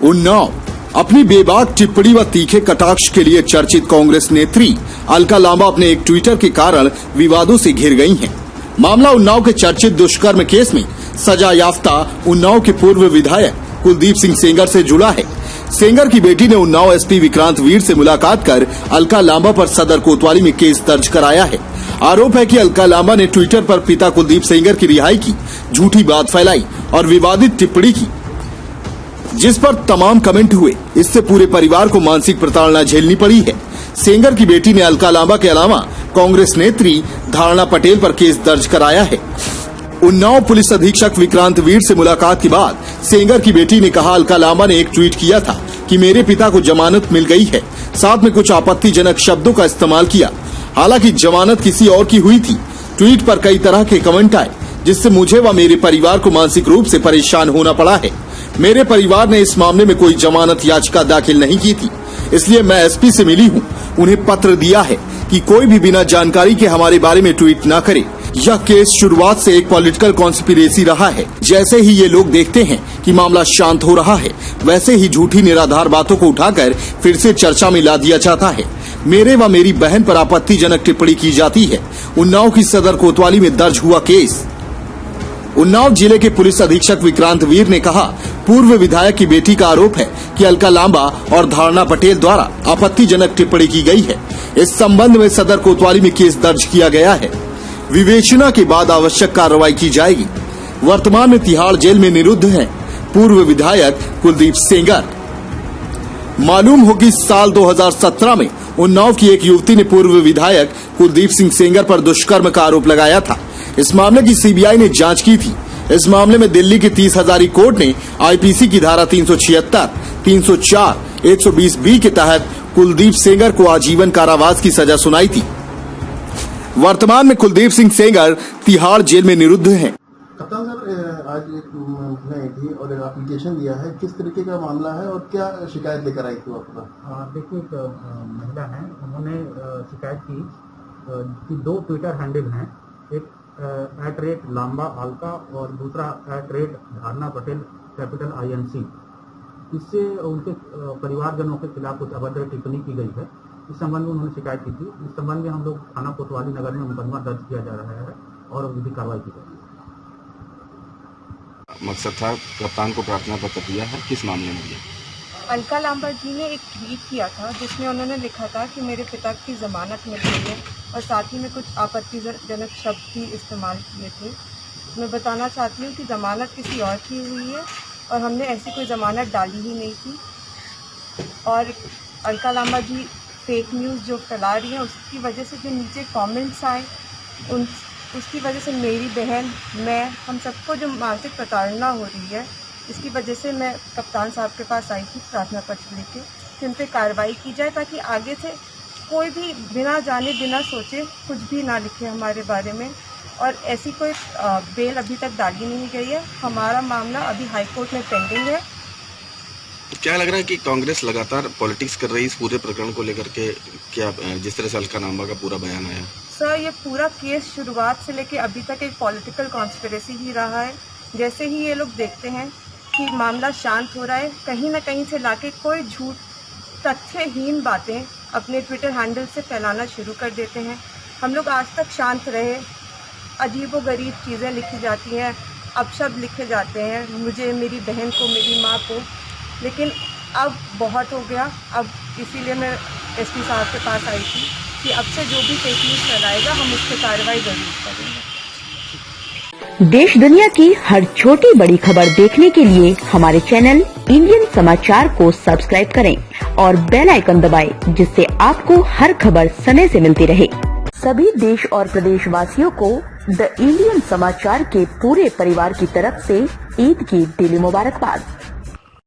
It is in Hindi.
उन्नाव अपनी बेबाक टिप्पणी व तीखे कटाक्ष के लिए चर्चित कांग्रेस नेत्री अलका लांबा अपने एक ट्वीटर के कारण विवादों से घिर गई हैं। मामला उन्नाव के चर्चित दुष्कर्म केस में सजा याफ्ता उन्नाव के पूर्व विधायक कुलदीप सिंह सेंगर से जुड़ा है। सेंगर की बेटी ने उन्नाव एसपी विक्रांत वीर से मुलाकात कर अलका लांबा पर सदर कोतवाली में केस दर्ज कराया है। आरोप है कि अलका लांबा ने ट्विटर पर पिता कुलदीप सेंगर की रिहाई की झूठी बात फैलाई और विवादित टिप्पणी की, जिस पर तमाम कमेंट हुए। इससे पूरे परिवार को मानसिक प्रताड़ना झेलनी पड़ी है। सेंगर की बेटी ने अलका लांबा के अलावा कांग्रेस नेत्री धारणा पटेल पर केस दर्ज कराया है। उन्नाव पुलिस अधीक्षक विक्रांत वीर से मुलाकात के बाद सेंगर की बेटी ने कहा, अलका लांबा ने एक ट्वीट किया था कि मेरे पिता को जमानत मिल गई है। साथ में कुछ आपत्तिजनक शब्दों का इस्तेमाल किया। हालांकि जमानत किसी और की हुई थी। ट्वीट पर कई तरह के कमेंट आए, जिससे मुझे व मेरे परिवार को मानसिक रूप से परेशान होना पड़ा है। मेरे परिवार ने इस मामले में कोई जमानत याचिका दाखिल नहीं की थी, इसलिए मैं एसपी से मिली हूँ। उन्हें पत्र दिया है कि कोई भी बिना जानकारी के हमारे बारे में ट्वीट न करे। यह केस शुरुआत से एक पॉलिटिकल कॉन्स्पिरेसी रहा है। जैसे ही ये लोग देखते हैं कि मामला शांत हो रहा है, वैसे ही झूठी निराधार बातों को उठाकर फिर से चर्चा में ला दिया जाता है। मेरे व मेरी बहन पर आपत्तिजनक टिप्पणी की जाती है। उन्नाव की सदर कोतवाली में दर्ज हुआ केस। उन्नाव जिले के पुलिस अधीक्षक विक्रांत वीर ने कहा, पूर्व विधायक की बेटी का आरोप है कि अलका लांबा और धारणा पटेल द्वारा आपत्तिजनक टिप्पणी की गई है। इस संबंध में सदर कोतवाली में केस दर्ज किया गया है। विवेचना के बाद आवश्यक कार्रवाई की जाएगी। वर्तमान में तिहाड़ जेल में निरुद्ध हैं पूर्व विधायक कुलदीप सेंगर। मालूम हो कि साल 2017 में उन्नाव की एक युवती ने पूर्व विधायक कुलदीप सिंह सेंगर पर दुष्कर्म का आरोप लगाया था। इस मामले की सीबीआई ने जांच की थी। इस मामले में दिल्ली की 30 हजारी कोर्ट ने आईपीसी की धारा 376, 304, 120B के तहत कुलदीप सेंगर को आजीवन कारावास की सजा सुनाई थी। वर्तमान में कुलदीप सिंह सेंगर तिहाड़ जेल में निरुद्ध हैं। कप्तान साहब, आज एक महिला आई थी और एक एप्लीकेशन दिया है, किस तरीके का मामला है और क्या शिकायत लेकर आई थी आपका? देखिए, एक महिला है, उन्होंने शिकायत की कि दो ट्विटर हैंडल हैं, एक @लांबा अलका और दूसरा @धारणा पटेल कैपिटल INC। इससे उनके परिवारजनों के खिलाफ कुछ अभद्र टिप्पणी की गई है। इस संबंध में उन्होंने शिकायत की थी। इस संबंध में हम लोग थाना कोतवाली नगर में मुकदमा दर्ज किया जा रहा है और विधिक कार्रवाई की जाएगी। मकसद था, कप्तान को प्रार्थना पत्र दिया है, किस मामले में दिया? अलका लांबा जी ने एक ट्वीट किया था जिसमें उन्होंने लिखा था कि मेरे पिता की ज़मानत मिल गई है और साथ ही में कुछ आपत्तिजनक शब्द भी इस्तेमाल किए थे। मैं बताना चाहती हूँ कि ज़मानत किसी और की हुई है और हमने ऐसी कोई ज़मानत डाली ही नहीं थी। और अलका लांबा जी फेक न्यूज़ जो फैला रही हैं, उसकी वजह से जो नीचे कमेंट्स आए, उसकी वजह से मेरी बहन, मैं, हम सबको जो मानसिक प्रताड़ना हो रही है, इसकी वजह से मैं कप्तान साहब के पास आई थी प्रार्थना पत्र लेके कि उन पर कार्रवाई की जाए, ताकि आगे से कोई भी बिना जाने बिना सोचे कुछ भी ना लिखे हमारे बारे में। और ऐसी कोई बेल अभी तक डाली नहीं गई है। हमारा मामला अभी हाई कोर्ट में पेंडिंग है। क्या लग रहा है कि कांग्रेस लगातार पॉलिटिक्स कर रही है इस पूरे प्रकरण को लेकर के? क्या जिस तरह से अलका लांबा का पूरा बयान आया? सर, ये पूरा केस शुरुआत से लेके अभी तक एक पॉलिटिकल कॉन्स्पिरेसी ही रहा है। जैसे ही ये लोग देखते हैं कि मामला शांत हो रहा है, कहीं ना कहीं से लाके कोई झूठ तथ्यहीन बातें अपने ट्विटर हैंडल से फैलाना शुरू कर देते हैं। हम लोग आज तक शांत रहे, अजीबोगरीब चीज़ें लिखी जाती हैं, अपशब्द लिखे जाते हैं मुझे, मेरी बहन को, मेरी माँ को, लेकिन अब बहुत हो गया। अब इसीलिए मैं एसपी साहब के पास आई थी कि अब से जो भी फेक न्यूज़ फैलाएगा हम उस पर कार्रवाई जरूर करेंगे। देश दुनिया की हर छोटी बड़ी खबर देखने के लिए हमारे चैनल इंडियन समाचार को सब्सक्राइब करें और बेल आइकन दबाएं, जिससे आपको हर खबर समय से मिलती रहे। सभी देश और प्रदेश वासियों को द इंडियन समाचार के पूरे परिवार की तरफ से ईद की दिली मुबारकबाद।